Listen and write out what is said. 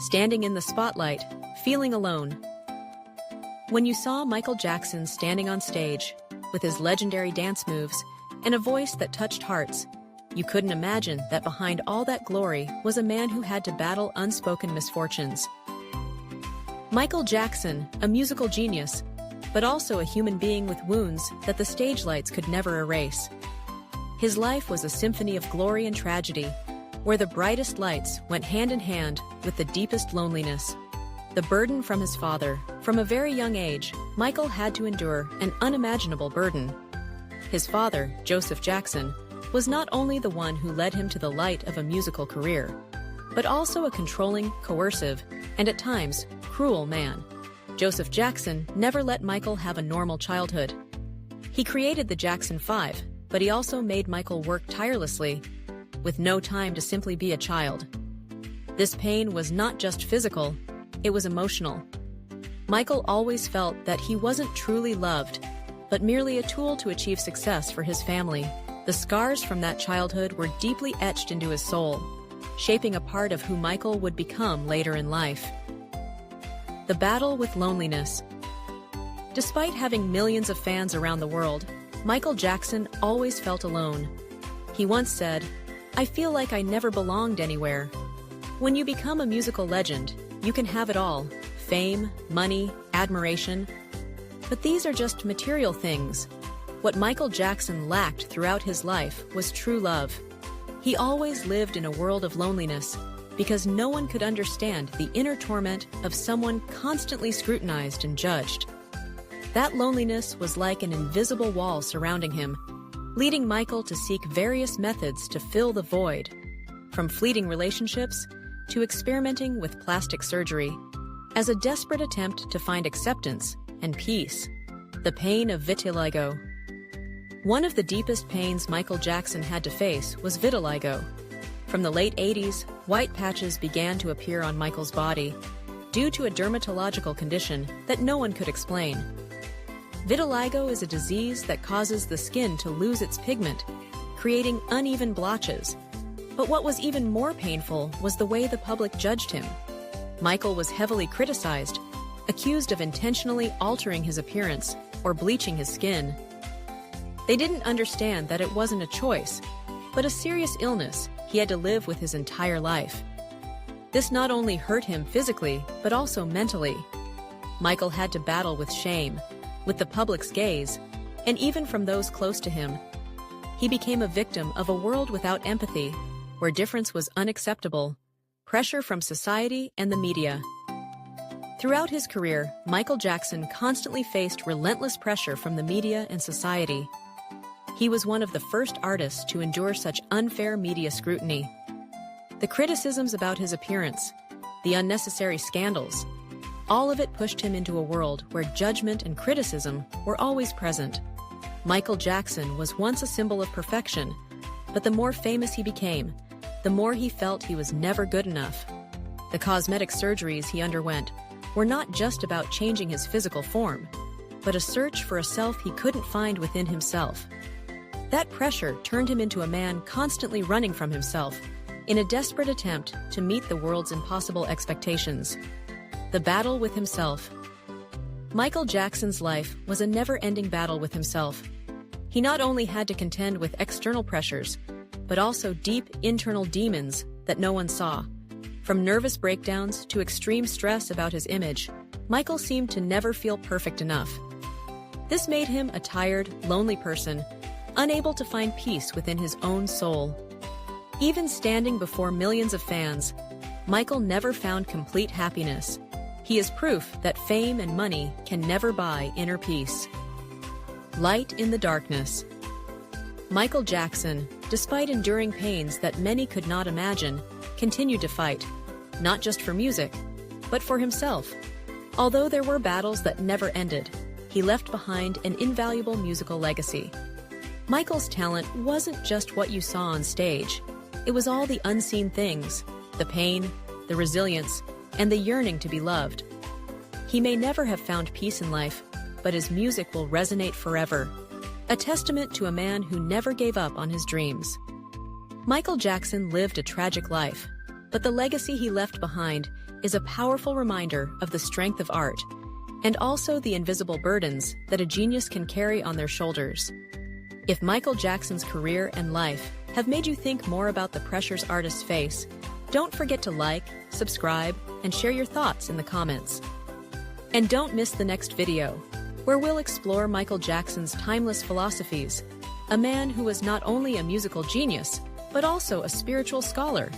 standing in the spotlight, feeling alone. When you saw Michael Jackson standing on stage, with his legendary dance moves and a voice that touched hearts, you couldn't imagine that behind all that glory was a man who had to battle unspoken misfortunes. Michael Jackson, a musical genius, but also a human being with wounds that the stage lights could never erase. His life was a symphony of glory and tragedy, where the brightest lights went hand in hand with the deepest loneliness. The burden from his father. From a very young age, Michael had to endure an unimaginable burden. His father, Joseph Jackson, was not only the one who led him to the light of a musical career, but also a controlling, coercive, and at times, cruel man. Joseph Jackson never let Michael have a normal childhood. He created the Jackson 5, but he also made Michael work tirelessly, with no time to simply be a child. This pain was not just physical, it was emotional. Michael always felt that he wasn't truly loved, but merely a tool to achieve success for his family. The scars from that childhood were deeply etched into his soul, shaping a part of who Michael would become later in life. The battle with loneliness. Despite having millions of fans around the world, Michael Jackson always felt alone. He once said, "I feel like I never belonged anywhere." When you become a musical legend, you can have it all: fame, money, admiration. But these are just material things. What Michael Jackson lacked throughout his life was true love. He always lived in a world of loneliness because no one could understand the inner torment of someone constantly scrutinized and judged. That loneliness was like an invisible wall surrounding him, leading Michael to seek various methods to fill the void, from fleeting relationships to experimenting with plastic surgery, as a desperate attempt to find acceptance and peace. The pain of vitiligo. One of the deepest pains Michael Jackson had to face was vitiligo. From the late 80s, white patches began to appear on Michael's body due to a dermatological condition that no one could explain. Vitiligo is a disease that causes the skin to lose its pigment, creating uneven blotches. But what was even more painful was the way the public judged him. Michael was heavily criticized, accused of intentionally altering his appearance or bleaching his skin. They didn't understand that it wasn't a choice, but a serious illness he had to live with his entire life. This not only hurt him physically, but also mentally. Michael had to battle with shame, with the public's gaze, and even from those close to him. He became a victim of a world without empathy, where difference was unacceptable, pressure from society and the media. Throughout his career, Michael Jackson constantly faced relentless pressure from the media and society. He was one of the first artists to endure such unfair media scrutiny. The criticisms about his appearance, the unnecessary scandals, all of it pushed him into a world where judgment and criticism were always present. Michael Jackson was once a symbol of perfection, but the more famous he became, the more he felt he was never good enough. The cosmetic surgeries he underwent were not just about changing his physical form, but a search for a self he couldn't find within himself. That pressure turned him into a man constantly running from himself, in a desperate attempt to meet the world's impossible expectations. The battle with himself. Michael Jackson's life was a never-ending battle with himself. He not only had to contend with external pressures, but also deep internal demons that no one saw. From nervous breakdowns to extreme stress about his image, Michael seemed to never feel perfect enough. This made him a tired, lonely person, unable to find peace within his own soul. Even standing before millions of fans, Michael never found complete happiness. He is proof that fame and money can never buy inner peace. Light in the darkness. Michael Jackson, despite enduring pains that many could not imagine, continued to fight, not just for music, but for himself. Although there were battles that never ended, he left behind an invaluable musical legacy. Michael's talent wasn't just what you saw on stage. It was all the unseen things, the pain, the resilience, and the yearning to be loved. He may never have found peace in life, but his music will resonate forever, a testament to a man who never gave up on his dreams. Michael Jackson lived a tragic life, but the legacy he left behind is a powerful reminder of the strength of art, and also the invisible burdens that a genius can carry on their shoulders. If Michael Jackson's career and life have made you think more about the pressures artists face, don't forget to like, subscribe, and share your thoughts in the comments. And don't miss the next video, where we'll explore Michael Jackson's timeless philosophies, a man who was not only a musical genius, but also a spiritual scholar.